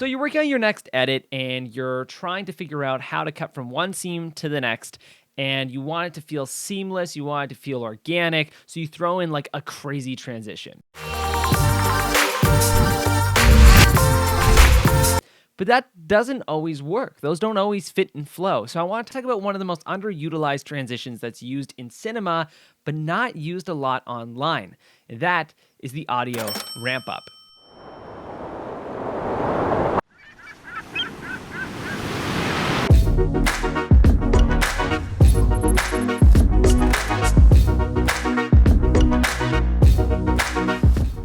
So you're working on your next edit and you're trying to figure out how to cut from one scene to the next, and you want it to feel seamless, you want it to feel organic, so you throw in like a crazy transition. But that doesn't always work. Those don't always fit and flow. So I want to talk about one of the most underutilized transitions that's used in cinema, but not used a lot online. And that is the audio ramp up.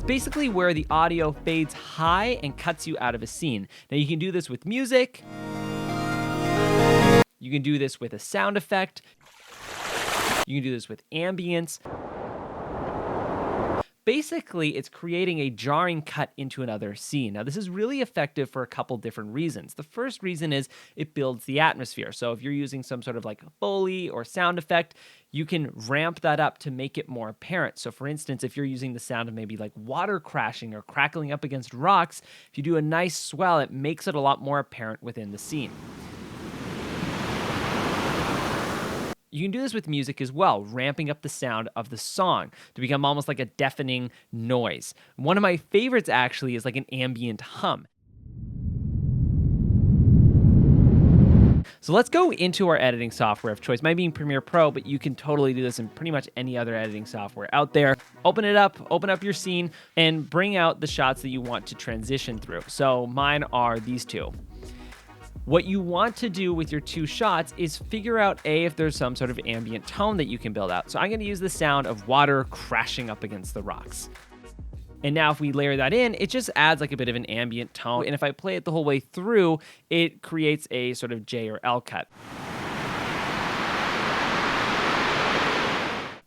Basically where the audio fades high and cuts you out of a scene. Now you can do this with music, you can do this with a sound effect, you can do this with ambience. Basically, it's creating a jarring cut into another scene. Now, this is really effective for a couple different reasons. The first reason is it builds the atmosphere. So if you're using some sort of like Foley or sound effect, you can ramp that up to make it more apparent. So for instance, if you're using the sound of maybe like water crashing or crackling up against rocks, if you do a nice swell, it makes it a lot more apparent within the scene. You can do this with music as well, ramping up the sound of the song to become almost like a deafening noise. One of my favorites actually is like an ambient hum. So let's go into our editing software of choice. Mine being Premiere Pro, but you can totally do this in pretty much any other editing software out there. Open it up, open up your scene, and bring out the shots that you want to transition through. So mine are these two. What you want to do with your two shots is figure out if there's some sort of ambient tone that you can build out. So I'm going to use the sound of water crashing up against the rocks. And now if we layer that in, it just adds like a bit of an ambient tone. And if I play it the whole way through, it creates a sort of J or L cut.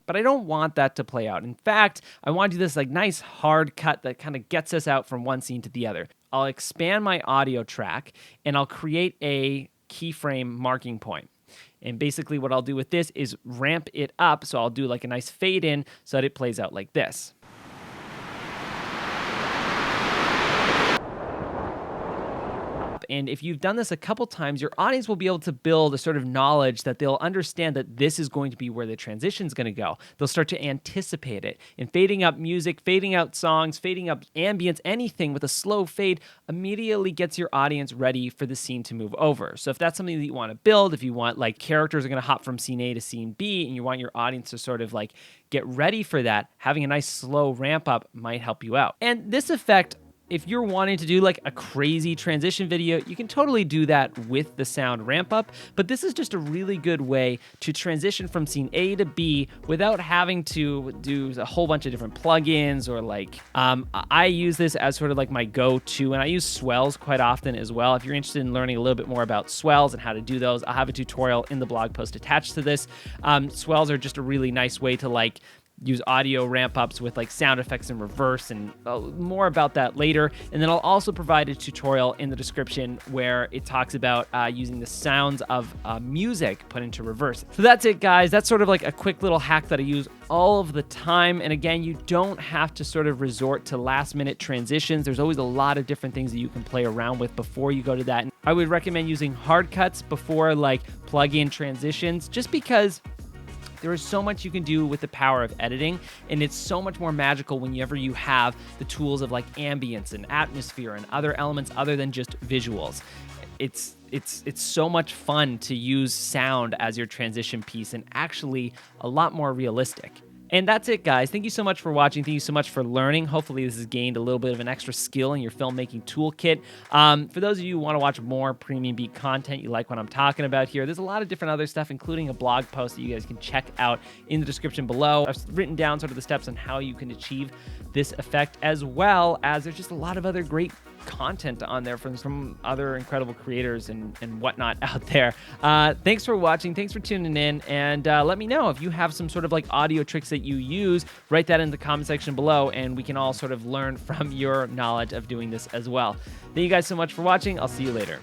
But I don't want that to play out. In fact, I want to do this like nice hard cut that kind of gets us out from one scene to the other. I'll expand my audio track and I'll create a keyframe marking point. And basically what I'll do with this is ramp it up. So I'll do like a nice fade in so that it plays out like this. And if you've done this a couple times, your audience will be able to build a sort of knowledge that they'll understand that this is going to be where the transition is going to go. They'll start to anticipate it. And fading up music, fading out songs, fading up ambience, anything with a slow fade immediately gets your audience ready for the scene to move over. So if that's something that you want to build, if you want like characters are going to hop from scene A to scene B and you want your audience to sort of like get ready for that, having a nice slow ramp up might help you out. And this effect, if you're wanting to do like a crazy transition video, you can totally do that with the sound ramp up, but this is just a really good way to transition from scene A to B without having to do a whole bunch of different plugins or like, I use this as sort of like my go-to, and I use swells quite often as well. If you're interested in learning a little bit more about swells and how to do those, I'll have a tutorial in the blog post attached to this. Swells are just a really nice way to like use audio ramp ups with like sound effects in reverse, and more about that later. And then I'll also provide a tutorial in the description where it talks about using the sounds of music put into reverse. So that's it, guys. That's sort of like a quick little hack that I use all of the time. And again, you don't have to sort of resort to last minute transitions. There's always a lot of different things that you can play around with before you go to that. And I would recommend using hard cuts before like plug-in transitions, just because there is so much you can do with the power of editing, and it's so much more magical whenever you have the tools of like ambience and atmosphere and other elements other than just visuals. It's so much fun to use sound as your transition piece, and actually a lot more realistic. And that's it, guys. Thank you so much for watching. Thank you so much for learning. Hopefully this has gained a little bit of an extra skill in your filmmaking toolkit. For those of you who want to watch more PremiumBeat content, you like what I'm talking about here, there's a lot of different other stuff, including a blog post that you guys can check out in the description below. I've written down sort of the steps on how you can achieve this effect, as well as there's just a lot of other great content on there from other incredible creators and whatnot out there. Thanks for watching. Thanks for tuning in. And let me know if you have some sort of like audio tricks that you use. Write that in the comment section below, and we can all sort of learn from your knowledge of doing this as well. Thank you guys so much for watching. I'll see you later.